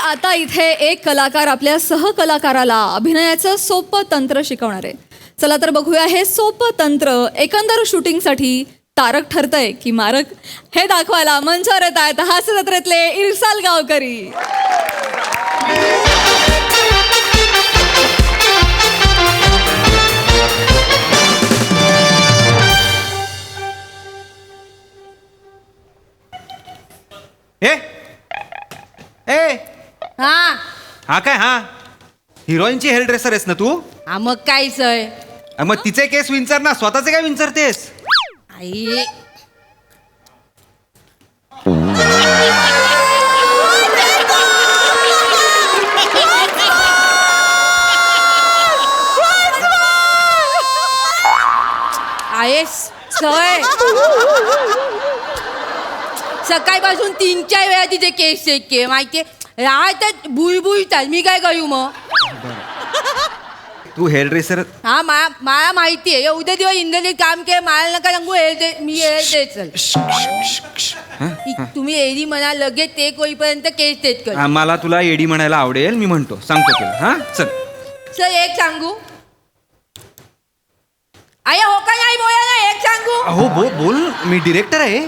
आता इथे एक कलाकार आपल्या सहकलाकाराला अभिनयाचं सोपं तंत्र शिकवणार आहे. चला तर बघूया हे सोपं तंत्र एकंदर शूटिंगसाठी तारक ठरतंय की मारक, हे दाखवायला मंचावर येत आहेत हास्य जत्रेतले इरसाल गावकरी. हा काय हा हिरोईनची हेअर ड्रेसर आहेस ना तू? हा मग काय सय मग तिचे केस विंचर ना, स्वतःचे काय विंचरतेस? आई आहेस सय सकाळपासून 3-4 वेळा तिचे केस चेक के माहितीये राहतात बुळबुळतात. मी काय करू मग? तू हेअर ड्रेसर हा मला माहिती आहे. उद्या दिवस इंग्रजीत काम केलं मला नका सांगू. मी चल तुम्ही एडी म्हणा लगेच ते होईपर्यंत केस तेच कर. मला तुला एडी म्हणायला आवडेल, मी म्हणतो, सांगतो तुला. हा चल सर एक सांगू आय हो का नाही बोला ना. एक सांगू हो बोल मी डिरेक्टर आहे.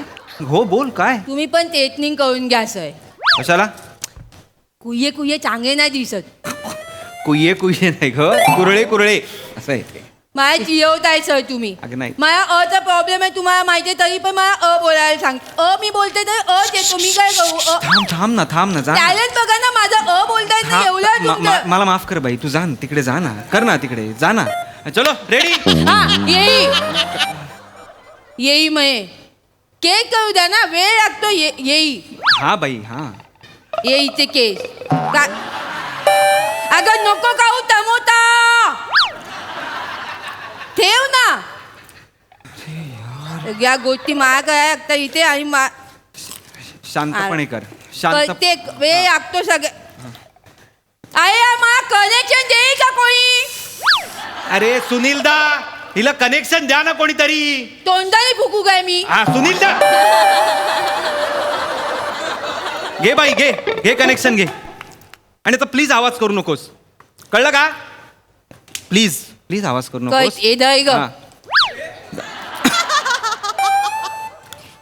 हो बोल काय? तुम्ही पण टेटनिंग करून घ्या सर. कशाला? कुये कुये चांगले नाही दिसत. कुये नाही ग, कुरळे असं आहे ते. मला चिरवताय सर तुम्ही. अगं नाही. मला अचा प्रॉब्लेम आहे तुम्हाला माहिती आहे, तरी पण मला बोलायला सांग. मी बोलते तर येतो. मी काय करू? थांब ना जा ना. टॅलेंट बघा ना माझं. बोलताय तर एवढं तुमचं. मला माफ कर बाई, तू जा ना तिकडे, जा ना, कर ना तिकडे, जा ना. चलो रेडी. हा येई मये केक करू द्या ना, वेळ लागतो. येई हा बाई हा. येईचे केस काय? अगं नको खाऊ टमोटा, ठेव ना. या गोष्टी मला काय लागतं इथे आणि शांतपणे कर, शांत. ते वेळ लागतो सगळे. अरे मला कनेक्शन देईल का कोणी? अरे सुनील दा, हिला कनेक्शन द्या ना कोणीतरी. तोंडाने फुकू काय मी? हा सुनील दा, घे बाई घे कनेक्शन घे. आणि आता प्लीज आवाज करू नकोस, कळलं का? प्लीज आवाज करू नकोस. ग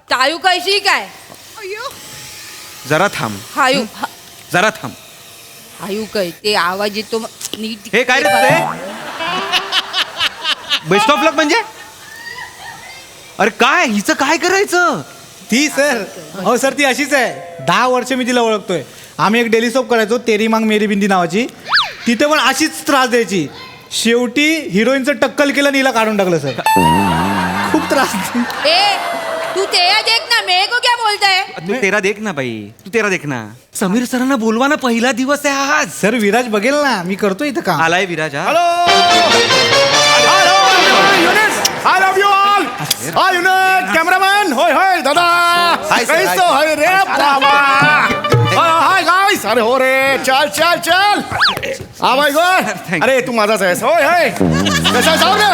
चालू कशी काय? जरा थांब. जरा थांब. हायू काय ते आवाज येतो नीट. हे काय रे तुझे बेस्ट ऑफ लक म्हणजे? अरे काय हिचं काय करायचं? ती सर हो सर ती अशीच आहे. 10 वर्ष मी तिला ओळखतोय. आम्ही एक डेली सोप करायचो, तेरी मांग मेरी बिंदी नावाची. तिथे पण अशीच त्रास द्यायची. शेवटी हिरोईनचं टक्कल केलं आणि हिला काढून टाकलं सर. खूप त्रास. तू तेरा देख ना, मेरे को क्या बोलता है? तू तेरा देख ना बाई, तू तेरा देख ना. समीर सरांना बोलवा ना, पहिला दिवस आहे आज. सर विराज बघेल ना, मी करतो इथं काम. आलाय Viraj. Hello! I love you all! Hi, Unit! Cameraman! Hoy, दादा! कैसे हो रे बाबा? Hi, guys! अरे हो रे, चल! भाई गो! अरे तू माझाच आहेस. होय! कसा जाऊ रे?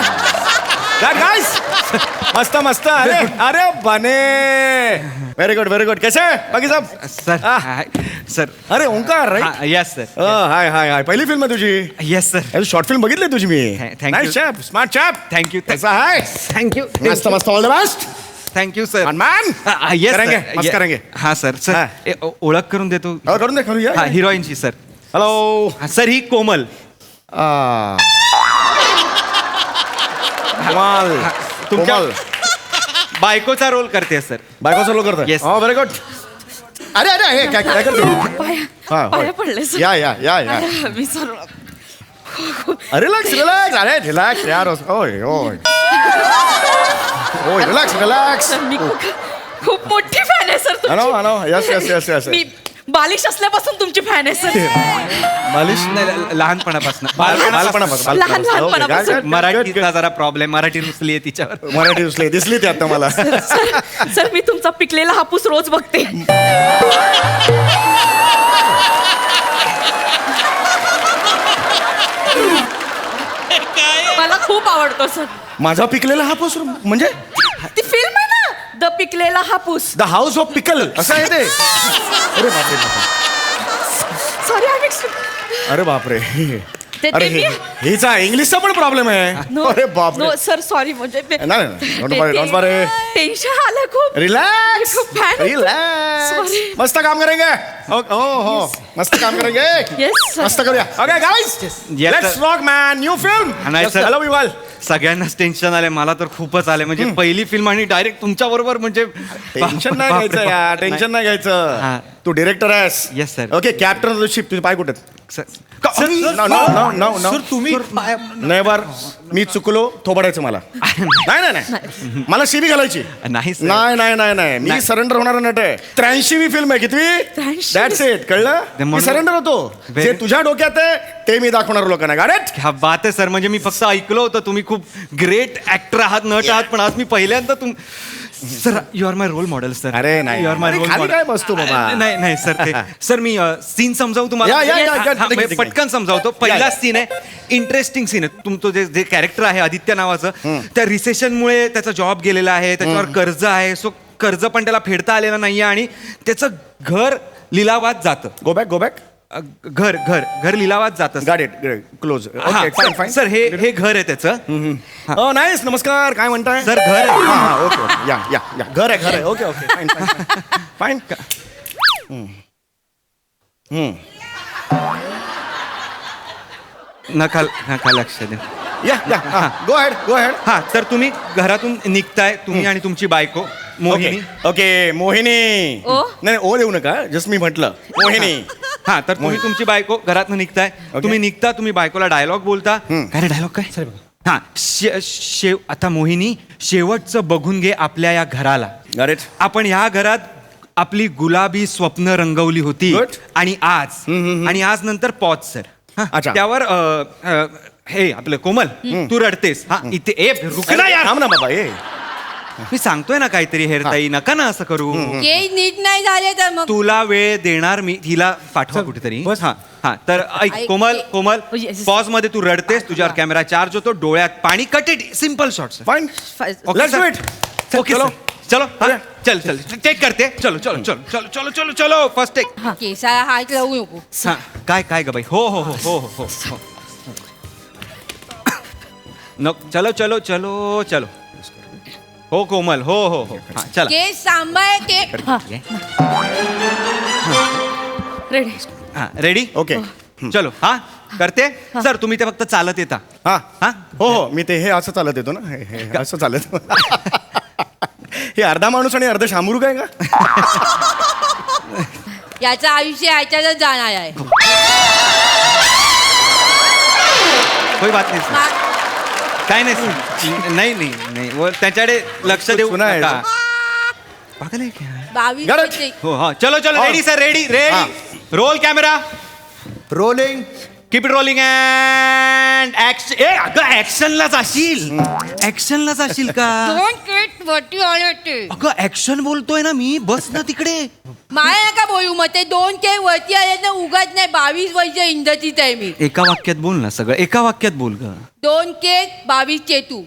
Guys! मस्त! अरे बने! Very good. कैसे? बाकी सब? सर. अरे Omkar right? Yes sir. Hi. पहिली फिल्म आहे तुझी? Yes sir. शॉर्ट फिल्म बघितली तुझी मी. Thank you. Chap, smart chap. Thank you. कैसा आहे? थँक्यू. मस्त all the best. Thank you sir. Man yes मस्त करेंगे. हा सर. ओळख करून देतो. करून दे करूया. हा हिरोईनची सर. हॅलो सर ही कोमल. तुमच्या बायकोचा रोल करते सर. बायको लो करतो. Yes. Very good. अरे हे काय करतो? पाया पडले सर. या मी सर रिलॅक्स अरे रिलॅक्स यार. ओय रिलॅक्स. मी खूप मोठी फॅन आहे सर तुमची. हॅलो यस मी बालिश असल्यापासून तुमची फॅन आहे सर. मालिश नाही, लहानपणापासून. लहानपणापासून. मराठीचा जरा प्रॉब्लेम, मराठी रुसली आहे तिच्यावर. मराठी रुसली दिसली ती आता मला. सर मी तुमचा पिकलेला हापूस रोज बघते. मला खूप आवडतो सर. माझा पिकलेला हापूस म्हणजे ती फिल्म आहे ना, द पिकलेला हापूस. द हाऊस ऑफ पिकल असं आहे ते. अरे बापरे. सॉरी आय अरे बापरे ते- अरे ते मी- हिचा इंग्लिशचा पण प्रॉब्लेम आहे अरे बापरे नो सर सॉरी म्हणजे नाही डोंट वरी टेन्शन आलं खूप रिलॅक्स खूप fan होतो. Relax Sorry. मस्त काम करेंगे हो मस्त काम करेंगे Yes, sir. मस्त करूया okay guys Yes, let's sir. Rock man new film नाही, sir. हॅलो यू ऑल सगळ्यांनाच टेन्शन आले मला तर खूपच आले म्हणजे पहिली फिल्म आणि डायरेक्ट तुमच्या बरोबर म्हणजे टेन्शन नाही घ्यायचं यार टेन्शन नाही हा. घ्यायचं तू डिरेक्टर आहेस Yes, sir. Okay captain of the ship तुझे पाय कुठे आहेत? सर तुम्ही नाही बार मी चुकलो थोबडायचं मला नाही मला शिबी घालायची नाही, sir. नाही मी नाही. सरेंडर होणार नट आहे 83वी फिल्म आहे कितवी 83? दॅट्स इट कळलं मी म्हणून- सरेंडर होतो Very- जे तुझ्या डोक्यात आहे ते मी दाखवणार लोकांना गाडेट ह्या बात आहे सर म्हणजे मी फक्त ऐकलं होतं तुम्ही खूप ग्रेट ऍक्टर आहात नट आहात पण आज मी पहिल्यांदा sir you are my role model sir अरे नाही. यू आर माय अरे रोल खाली मॉडेल काय बसतो बाबा? नाही सर ते सर मी सीन समजावू तुम्हाला या, या, हा, ठीक आहे. पटकन समजावतो पहिला या. सीन आहे इंटरेस्टिंग सीन आहे तुमचं जे कॅरेक्टर आहे आदित्य नावाचं त्या रिसेशनमुळे त्याचा जॉब गेलेला आहे त्याच्यावर कर्ज आहे सो कर्ज पण त्याला फेडता आलेलं नाहीये आणि त्याचं घर लिलावात जातं गो बॅक घर लिलावात जातं गाड it close okay fine fine sir हे घर आहे त्याचं हो नाईस नमस्कार काय म्हणताय सर घर आहे हा ओके या घर आहे ओके फाईन फाईन नका लक्ष द्या या गो हेड हा तर तुम्ही घरातून निघताय तुम्ही आणि तुमची बायको मोहिनी ओके मोहिनी ओ? नाही ओ देऊ नका जस्ट मी म्हटलं मोहिनी हा तर तुम्ही तुमची बायको घरातून निघताय तुम्ही निघता तुम्ही बायकोला डायलॉग बोलता काय रे डायलॉग काय हा शेव आता मोहिनी शेवटचं बघून घे आपल्या या घराला Got it. आपण ह्या घरात आपली गुलाबी स्वप्न रंगवली होती Good. आणि आज नंतर पॉज सर अच्छा. त्यावर हे आपलं कोमल तू रडतेस हा इथे रुक ना यार थांब ना बाबा ए मी सांगतोय ना काहीतरी हेरताई नका ना असं करू केस नीट नाही झाले तर मग तुला वेळ देणार मी हिला पाठवा कुठेतरी हा तर ऐक ऐक, कोमल ए- कोमल Oh, yes. पॉज मध्ये तू रडतेस तुझ्यावर कॅमेरा चार्ज होतो डोळ्यात पाणी cut it simple shot fine Let's do it. Okay चलो. चलो हा, चल चेक करते चलो फर्स्ट टेक केसाला हात लावू नको हा काय ग बाई हो चलो हो कोमल हो हा चला केस सांभाळ के रेडी हा रेडी ओके चलो हा करते सर तुम्ही ते फक्त चालत येता हा हा हो मी ते हे असं चालत येतो ना हे असं चालत हे अर्धा माणूस आणि अर्ध शामरू काय का याचं आयुष्य ह्याच्यातच जाणार आहे कोई बात नाही सर. काय नाही सर. नाही व त्याच्याकडे लक्ष देऊ सुना है. नका. पागल आहे क्या? 22 गरज. वर्षे. हो हा चलो हो. रेडी सर रेडी हा. Role camera rolling keep it rolling and action अगं ऍक्शनलाच असशील का दोन केस वरती आले ते अगं ऍक्शन बोलतोय ना मी बस ना तिकडे मला नका बोलू मग ते दोन केस वरती आले ना उगाच नाही 22 वर्ष इंडस्ट्रीत आहे मी एका वाक्यात बोल ना सगळं एका वाक्यात बोल ग दोन केस 22 चेतू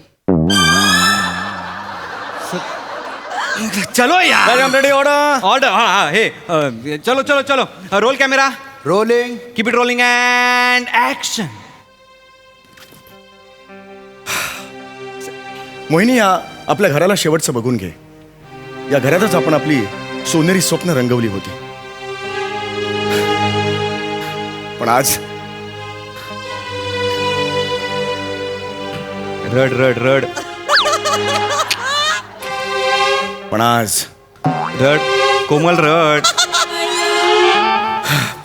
चलो यार रेडी ऑर्डर ऑर्डर हा हे चलो roll camera rolling keep it rolling and action Mohini या आपल्या घराला शेवटचं बघून घे या घरातच आपण आपली सोनेरी स्वप्न रंगवली होती पण आज रड पण आज कोमल रड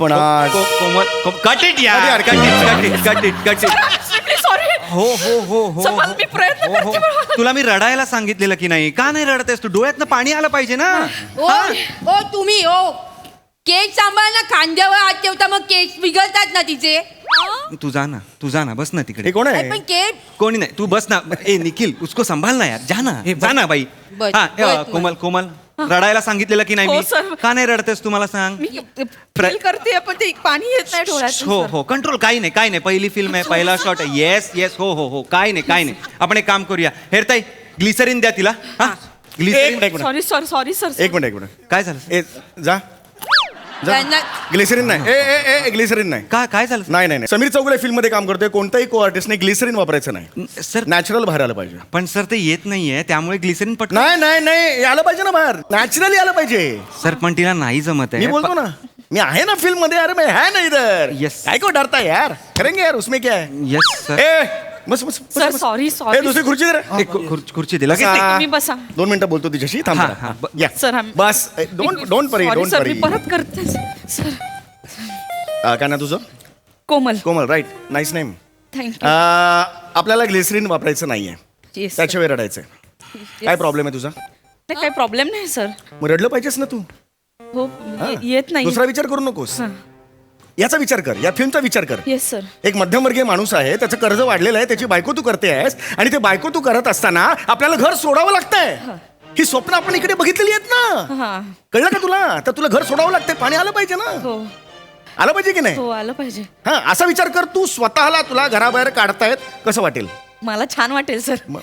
पण आज कोमल कट इट यार कट इट सॉरी हो समज मी प्रयत्न करते बरं. तुला मी रडायला सांगितलेलं की नाही का नाही रडतेस तू डोळ्यातनं पाणी आलं पाहिजे ना ओ तुम्ही केस सांभाळ ना खांद्यावर हात ठेवता मग केस बिघडतात ना तिचे तू जा ना बस ना तिकडे हे कोण अरे आहे पण केस कोणी नाही तू बस ना ए निखिल उसको संभाल ना यार जा ना बाई बस, हा बस, कोमल रडायला सांगितलेलं की नाही हो, मी सर. का नाही रडतेस तू मला सांग मी फील करते पण ते पाणी येत नाही डोळ्यात हो कंट्रोल काही नाही पहिली फिल्म आहे पहिला शॉट आहे येस हो काही नाही आपण एक काम करूया हेरताई ग्लिसरीन द्या तिला हा ग्लिसरीन एक मिनिट. सॉरी सर एक मिनिट काय झालं ए जा त्यांना ग्लिसरीन नाही ए ग्लिसरीन नाही काय झालं नाही नाही नाही. समीर चौगुले फिल्म मध्ये काम करतोय कोणताही को आर्टिस्टने ग्लिसरीन वापरायचं नाही सर नॅचरल बाहेर आलं पाहिजे पण सर ते येत नाहीये त्यामुळे ग्लिसरीन पट नाही नाही नाही आलं पाहिजे ना बाहेर नॅचरली आलं पाहिजे सर पण तिला नाही जमत मी आहे बोलतो ना मी आहे ना फिल्म मध्ये अरे मैं है ना इधर Yes. काय को डरता है यार करेंगे यार उसमें क्या है येस सर ए बस बस बस, सर बस. सॉरी ए सॉरी दुसरी खुर्ची दे रे. खुर्ची दे लगेच बसा. तुम्ही बसा. 2 मिनिटं बोलतो तिच्याशी थांब हा, जरा. हा, या. सर, आम्ही- बस डोंट परी Sorry, डोंट सर परी मी परत करते सर काय ना तुझं कोमल कोमल राईट नाईस नेम थँक्यू आपल्याला ग्लिसरीन वापरायचं नाहीये त्याच्या वेळ रडायचंय काय प्रॉब्लेम आहे तुझा नाही काही प्रॉब्लेम नाही सर मग रडलं पाहिजेस ना तू हो येत नाही दुसरा विचार करू नकोस याचा विचार कर या फिल्मचा विचार कर येस सर एक मध्यमवर्गीय माणूस आहे त्याचं कर्ज वाढलेलं आहे त्याची बायको तू करते आहेस आणि ते बायको तू करत असताना आपल्याला घर सोडावं लागतंय ही स्वप्न आपण इकडे बघितलेली आहेत ना हा कळलं का तुला तर तुला घर सोडावं लागतंय पाणी आलं पाहिजे ना हो आलं पाहिजे की नाही हो आलं पाहिजे हा असा विचार कर तू स्वतःला तुला घराबाहेर काढतायत कसं वाटेल मला छान वाटेल सर मग.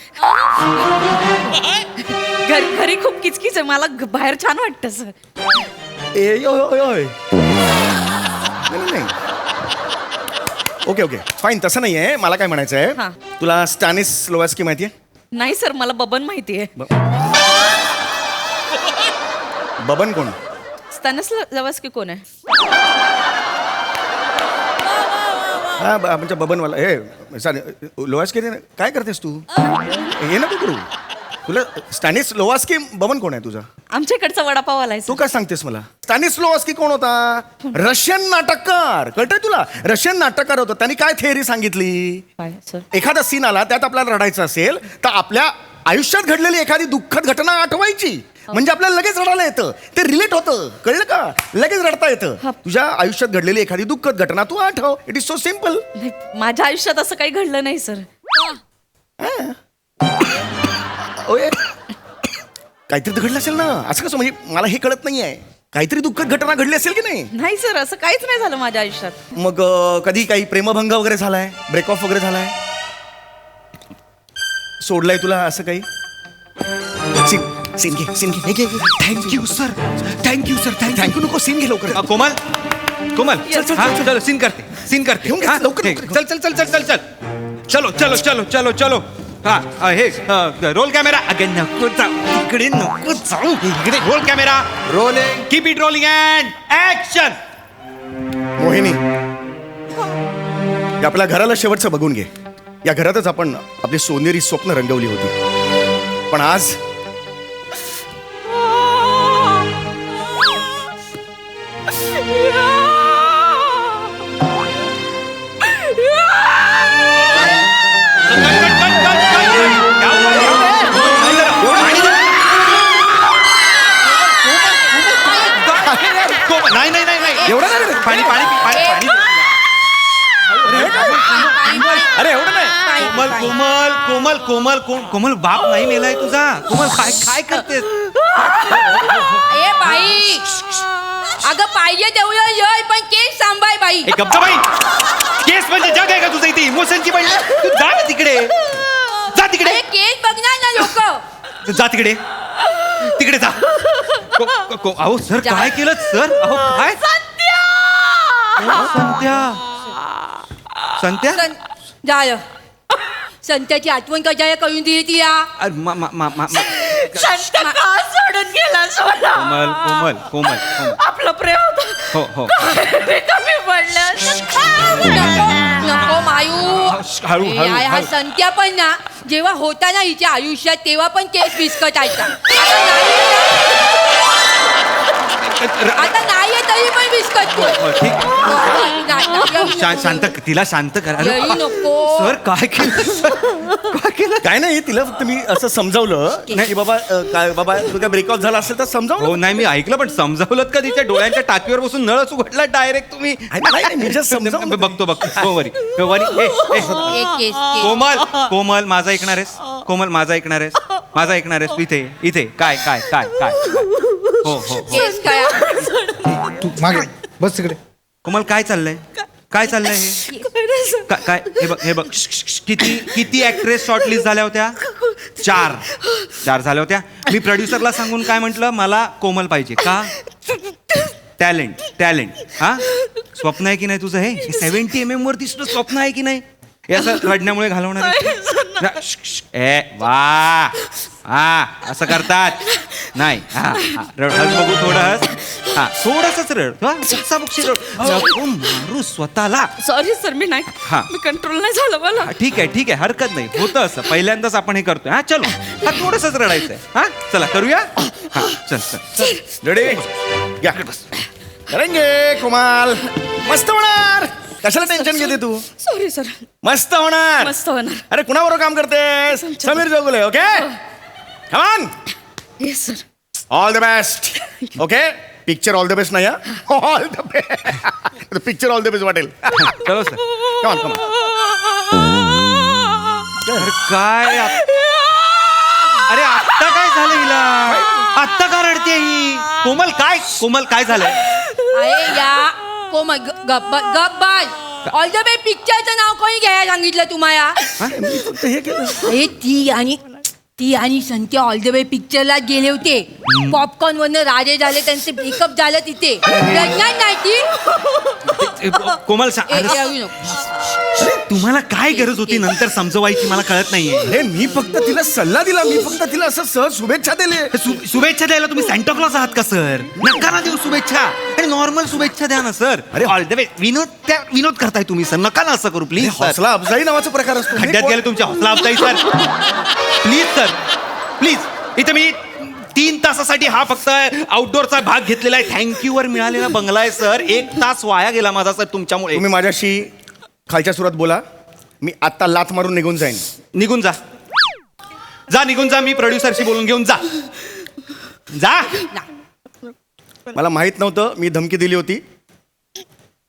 घरी खूप किचकिच आहे मला बाहेर छान वाटतं सर ए ओय, ओय, ओय. नाही ओके ओके फाईन तसं नाही आहे मला काय म्हणायचं हा. आहे तुला स्टॅनिस लोवास्की माहिती आहे नाही सर मला बबन माहिती आहे बबन कोण स्टॅनिस लवस्की कोण आहे हा म्हणजे बबनवाला हे लोवास्की काय करतेस तू हे नको करू तुला स्टॅनिस लोवास्की बबन कोण आहे तुझा आमच्या इकडचा वडापाव आलाय तू काय सांगतेस मला स्टॅनिस लोवास्की कोण होता रशियन नाटककार कळतंय तुला रशियन नाटककार होता त्यांनी काय थेअरी सांगितली काय सर एखादा सीन आला त्यात आपल्याला रडायचं असेल तर आपल्या आयुष्यात घडलेली एखादी दुःखद घटना आठवायची म्हणजे आपल्याला लगेच रडायला येतं ते रिलेट होतं कळलं का लगेच रडता येतं तुझ्या आयुष्यात घडलेली एखादी दुःखद घटना तू आठव इट इज सो सिम्पल नाही, माझ्या आयुष्यात असं काही घडलं नाही सर ओए काहीतरी तर घडलं असेल ना असं कसं म्हणजे मला हे कळत नाहीये काहीतरी दुःखद घटना घडली असेल की नाही नाही सर असं काहीच नाही झालं माझ्या आयुष्यात मग कधी काही प्रेमभंग वगैरे झालाय ब्रेकऑफ वगैरे झालाय सोडलाय तुला असं काही सीन घे थँक्यू सर थँक्यू नको सीन घे लवकर कोमल कोमल चल, हाँ, चल. चलो सीन करते घेऊन घे, हाँ, लवकर, हे, लवकर. चलो हा हे रोल कॅमेरा अगेन नको जाऊ इकडे नको जाऊ इकडे roll camera rolling keep it rolling and action Mohini या आपल्या घराला शेवटचं बघून घे या घरातच आपण आपली सोनेरी स्वप्न रंगवली होती पण आज नाही एवढं नाही रे. पाणी पाणी पाणी पाणी अरे एवढं नाही कोमल बाप नाही मेलाय तुझा कोमल काय करतेस ए बाई अगं पाहिजे तेवढं येय पण केस सांभाळ बाई एक गप्पा बाई केस म्हणजे जग आहे का तुझं इथे इमोशनची बाई तू जा ना तिकडे जा तिकडे अरे केस बघणार ना लोक जा तिकडे तिकडे जा अहो सर काय केलं सर अहो काय संत्या जाय संत्याची आठवण कशाला करून दिली ती या अरे, शांत का सोडून गेला कोमल आपलं प्रेम हो होतं कमी पडलं नको नको मायू हळू, ए, हळू, हा हळू. संत्या पण ना जेव्हा होता ना हिच्या आयुष्यात तेव्हा पण केस विस्कटायचा आता नाहीये तरी पण विस्कटतो शांत तिला शांत करा अरे, येई नको सर काय केलं सर काय केलं काय नाही तिला फक्त मी असं समजावलं की बाबा काय बाबा तुझा ब्रेकऑफ झाला असेल तर समजावलं हो नाही मी ऐकलं पण समजावलं का तिच्या डोळ्यांच्या टाकीवर बसून नळच उघडला डायरेक्ट तुम्ही नाही, मी just समजावलं. बघतो हो वरी एक केस कोमल माझा ऐकणार आहेस कोमल माझा ऐकणार आहेस तू इथे काय काय काय काय हो केस काय तू मागे बस तिकडे कोमल काय चाललंय हे काय हे बघ किती ऍक्ट्रेस शॉर्टलिस्ट झाल्या होत्या 4 झाल्या होत्या मी प्रोड्युसरला सांगून काय म्हंटल मला कोमल पाहिजे का टॅलेंट टॅलेंट हा स्वप्न आहे की नाही तुझं हे 70 mm वरती सुद्धा स्वप्न आहे की नाही हे असं रडण्यामुळे घालवणार आहे? ए वा हा असं करतात नाही हा रड हस बघू थोडं हस हा थोडंसंच रड हा बुक्साबुक्शी रड नको मारू स्वतःला सॉरी सर मी नाही हा. मी कंट्रोल नाही झालं मला हा, ठीक आहे हरकत नाही होतं असं पहिल्यांदाच आपण हे करतोय हा चलो हा थोडंसंच रडायचंय हा चला करूया हा चल रेडी या करेंगे कुमाल मस्त होणार कशाला टेन्शन घेते तू सॉरी सर मस्त होणार मस्त होणार अरे कुणाबरोबर काम करतेस Sameer Jogule okay come on yes sir all the best okay picture all the best नाही all the best picture all the best वाटेल चलो सर कमान कमान अरे काय अरे आत्ता काय झालं हिला आत्ता का रडते ही कोमल काय झालं अरे या कोमल गब्बाल ऑल द वे पिक्चरचं नाव कोणी घ्यायला सांगितलं तुम्हाला अरे ती आणि संत्या ऑल द वे पिक्चरला गेले होते पॉपकॉर्न वरनं राजे झाले त्यांचे ब्रेकअप झालं तिथे रडणार नाही ती कोमल ए, येऊ नको. तुम्हाला काय गरज होती नंतर समजवायची मला कळत नाहीये अरे मी फक्त तिला सल्ला दिला मी फक्त तिला असं सहज शुभेच्छा दिले शुभेच्छा द्यायला तुम्ही सॅन्टा क्लॉज आहात का सर नका ना देऊ शुभेच्छा आणि नॉर्मल शुभेच्छा द्या ना सर अरे ऑल द वे विनोद करताय तुम्ही सर नका ना असं करू प्लीज सर हौसला अफजाई नावाचा प्रकार असतो खड्ड्यात गेले तुमच्या हौसला अफजाई सर प्लीज सर प्लीज इथे मी 3 तासासाठी हा फक्त आउटडोअरचा भाग घेतलेला आहे थँक्यू वर मिळालेला बंगला आहे सर 1 तास वाया गेला माझा सर तुमच्यामुळे तुम्ही माझ्याशी खालच्या सुरात बोला मी आत्ता लाथ मारून निघून जाईन निघून जा निघून जा मी प्रोड्युसरशी बोलून घेऊन जा मला माहित नव्हतं मी धमकी दिली होती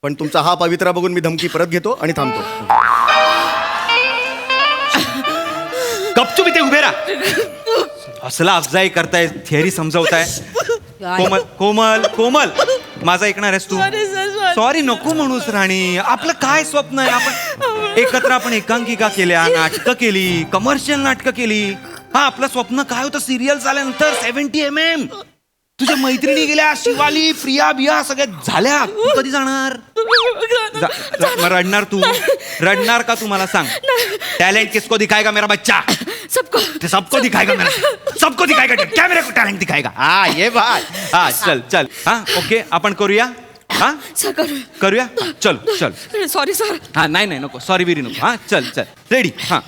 पण तुमचा हा पवित्रा बघून मी धमकी परत घेतो आणि थांबतो गपचूप इथे उभे राहा असला अफजाई करताय थिअरी समजवताय कोमल माझा ऐकणार आहेस तू सॉरी नको म्हणूस राणी आपलं काय स्वप्न आहे आपण एकत्र आपण एकांकिका केल्या नाटकं केली कमर्शियल नाटकं केली हा आपलं स्वप्न काय होतं सिरियल झाल्यानंतर 70 mm तुझ्या मैत्रिणी गेल्या शिवाली प्रिया बिया सगळ्या झाल्या तू कधी जाणार मग रडणार का तू मला सांग टैलेंट किसको दिखाएगा मेरा बच्चा सबको दिखाएगा क्या मेरे को टैलेंट दिखाएगा हाँ ये बात हाँ चल हाँ ओके आपण करूया हाँ करूया चल सॉरी सर हाँ नाही नको सॉरी बिरी नको हाँ चल रेडी हाँ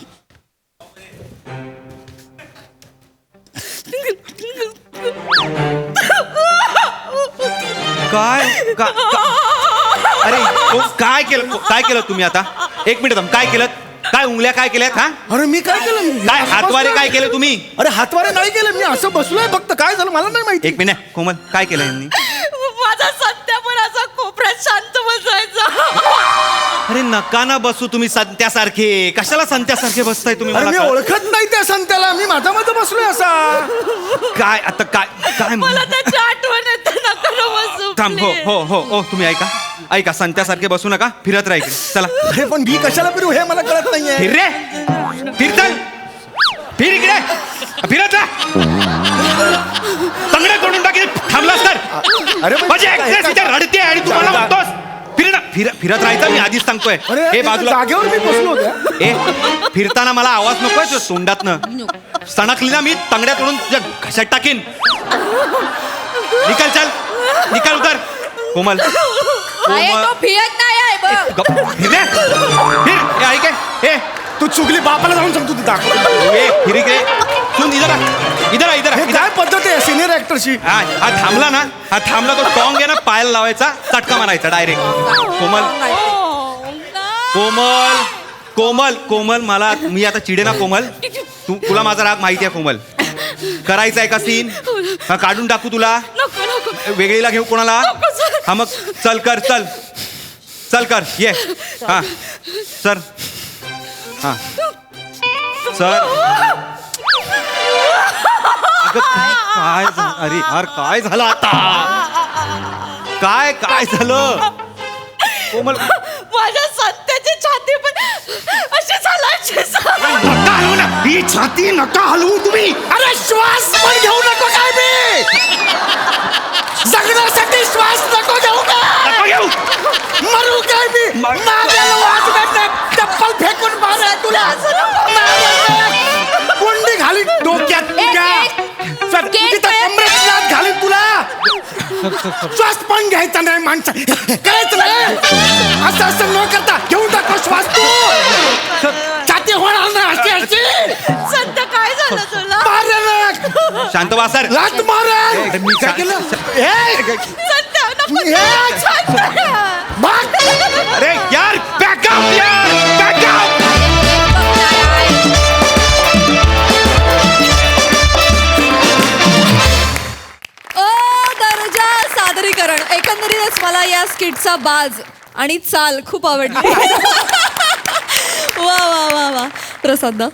अरे काय केलं तुम्ही आता 1 मिनिट काय केलं काय उंगल्या काय केल्यात हा अरे मी काय केलं काय हातवारे काय केलं तुम्ही अरे हातवारे नाही केलं मी असं बसलोय फक्त काय झालं मला नाही माहिती 1 मिनिट कोमल काय केलं यांनी माझा सत्या पण असा कोपऱ्यात शांत बसायचा अरे नका ना बसू तुम्ही संत्यासारखे कशाला संत्यासारखे बसताय तुम्ही अरे मी मला ओळखत नाही त्या संत्याला मी माझा बसलोय असा काय आता काय मला त्याची आठवण येते नका ना बसू थांब हो तुम्ही ऐका संत्यासारखे बसू नका फिरत राहा इकडे चला अरे पण मी कशाला फिरू हे मला कळत नाहीये फिर रे चल फिर इकडे फिरत राहा तंगडे तोडून टाकी थांबलास तर अरे माझी ऍक्ट्रेस इथे रडते आणि तुम्हाला म्हणतोस फिरत राहायचं मी आधीच सांगतोय अरे हे बाजूला जागेवर मी बसलो होतो ए फिरताना मला आवाज नकोय तुझ्या तोंडातनं सणकली ना मी तंगड्या तोडून तुझ्या घशात टाकीन निकाल उतर कोमल तो फिरत नाही आहे बघ फिर ऐक ए तू चुकली बापाला जाऊन सांगतो तू दाखव फिर इकडे सुन इधर हे काय पद्धत आहे सिनियर ऍक्टरची हा थांबला तो टॉंग आहे ना पायाला लावायचा चटका मारायचा डायरेक्ट कोमल मला मी आता चिडे ना कोमल तुला माझा राग माहिती आहे कोमल करायचा आहे का सीन हा काढून टाकू तुला नको वेगळीला घेऊ कोणाला हा मग चल कर ये हा सर हा सर काय अरे यार काय झालं आता काय झालं कोमल माझ्या सत्याची छाती पण अशी चालायची नका हलवू ना ही छाती नका हलवू तुम्ही अरे श्वास पण घेऊ नको काय मी जगण्यासाठी श्वास नको घेऊ का मरू काय मी माझ्याला वाजवत नाही चप्पल फेकून मारा तुला कोंडी घाली डोक्यात तुझ्या कमरेत लाथ घाली तुला श्वास पण घ्यायचा नाही माणसा करायचं नाही असं असं न करता घेऊन टाको श्वास तू छाती होणार ना अशी अशी संत काय झालं तुला मार शांत बसा सर. लाथ मार मी काय केलं हे संत नको हे संत. भाग अरे यार बॅकअप यार बॅकअप. दर्जा सादरीकरण. एकंदरीतच मला या स्किटचा बाज आणि चाल खूप आवडली. वा वा वा वा. प्रसाद दा.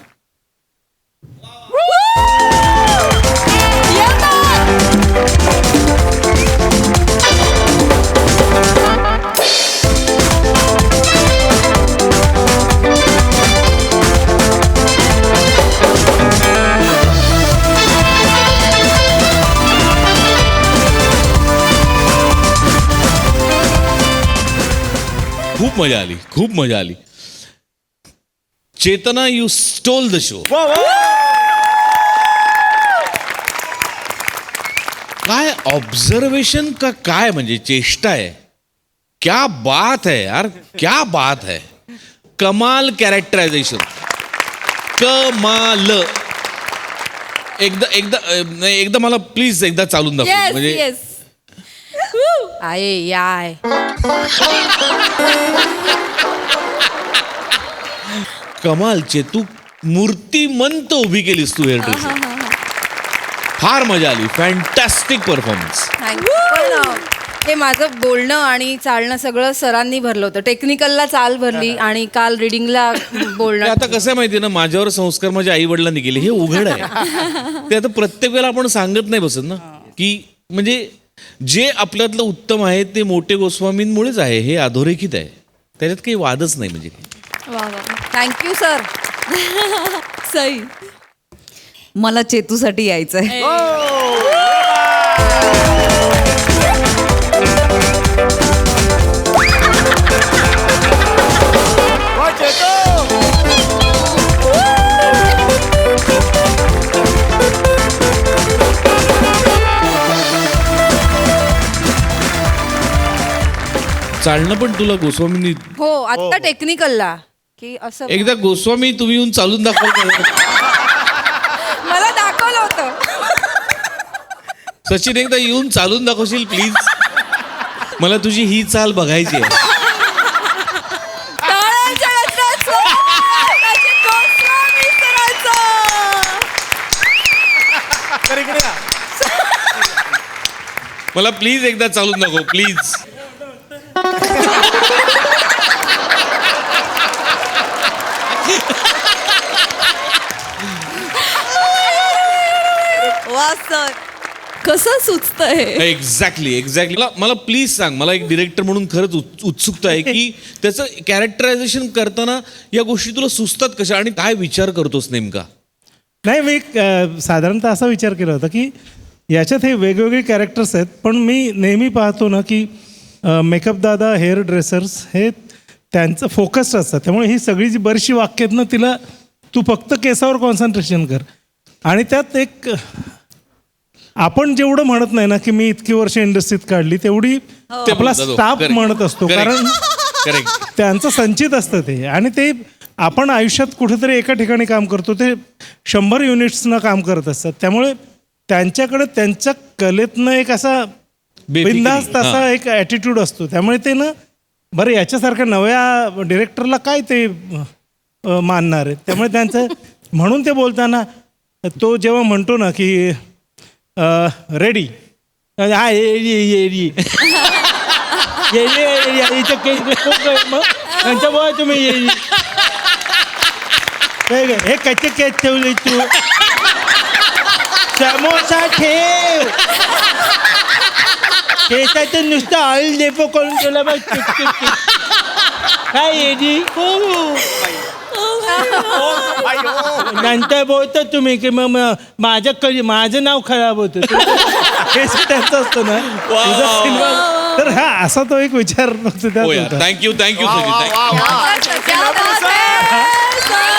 खूप मजा आली, खूप मजा आली. चेतना, यू स्टोल द शो. काय ऑब्झर्वेशन का काय म्हणजे चेष्टा आहे. क्या बात है यार, क्या बात है. कमाल कॅरेक्टरायझेशन, कमाल. एकदा मला प्लीज एकदा चालून दाखव. येस म्हणजे येस. आहे याय कमाल चेतू, मूर्तिमंत उभी केलीस तू हेअर ड्रेसर. फार मजा आली. Fantastic performance. पण हे माझं बोलणं आणि चालणं सगळं सरांनी भरलं होतं. टेक्निकलला चाल भरली आणि काल रिडिंगला बोलणं. आता कसं आहे माहिती ना, माझ्यावर संस्कार माझ्या आई वडिलांनी केले, हे उघड आहे. ते आता प्रत्येक वेळेला आपण सांगत नाही बसत ना, की म्हणजे जे आपल्यातलं उत्तम आहे ते मोठे गोस्वामींमुळेच आहे, हे अधोरेखित आहे. त्याच्यात काही वादच नाही. म्हणजे वा वा. Thank you sir. सई. मला चेतूसाठी यायचंय. चालणं पण तुला गोस्वामींनी. हो आत्ता टेक्निकलला की असं एकदा गोस्वामी तुम्ही येऊन चालून दाखवा. मला दाखवलं होतं. सचिन एकदा येऊन चालून दाखवशील प्लीज. मला तुझी ही चाल बघायची आहे. टाळ्यांच्या गजरात सचिन गोस्वामी सरांचं. मला प्लीज एकदा चालून दाखव प्लीज. वा सर. कसं सुचतंय. एक्झॅक्टली. मला प्लीज सांग. मला एक डिरेक्टर म्हणून खरंच उत्सुकता आहे की त्याचं कॅरेक्टरायझेशन करताना या गोष्टी तुला सुचतात कशा आणि काय विचार करतोस नेमका. नाही, मी साधारणतः असा विचार केला होता की याच्यात हे वेगवेगळे कॅरेक्टर्स आहेत, पण मी नेहमी पाहतो ना की मेकअप दादा, हेअर ड्रेसर्स हे त्यांचं फोकस्ड असतात. त्यामुळे ही सगळी जी बरीचशी वाक्य आहेत ना, तिला तू फक्त केसावर कॉन्सन्ट्रेशन कर. आणि त्यात एक आपण जेवढं म्हणत नाही ना की मी इतकी वर्ष इंडस्ट्रीत काढली, तेवढी आपला स्टाफ म्हणत असतो. कारण त्यांचं संचित असतं ते. आणि ते आपण आयुष्यात कुठेतरी एका ठिकाणी काम करतो, ते 100 युनिट्सनं काम करत असतात. त्यामुळे त्यांच्याकडे त्यांच्या कलेतनं एक असा बिनधास्त असा एक ॲटिट्यूड असतो. त्यामुळे ते ना, बरं याच्यासारख्या नव्या डिरेक्टरला काय ते मानणार आहे. त्यामुळे त्यांचं म्हणून ते बोलताना तो जेव्हा म्हणतो ना की रेडी, हा येडी त्यांच्यामुळे तुम्ही येडी हे कच्चे केस ठेवले तू, समोसा ठेव, केसाचं नुसतं ऑइल डेपो करून तुला बघ काय येडी. नंतर बोलतो तुम्ही की मग माझं नाव खराब होतं. हे जे त्यांचं असतं ना तुझा सिनेमा तर हा असा तो एक विचार फक्त त्यात हो यार होता. थँक्यू थँक्यू वा, वा, वा, वा. क्या बात है, सर.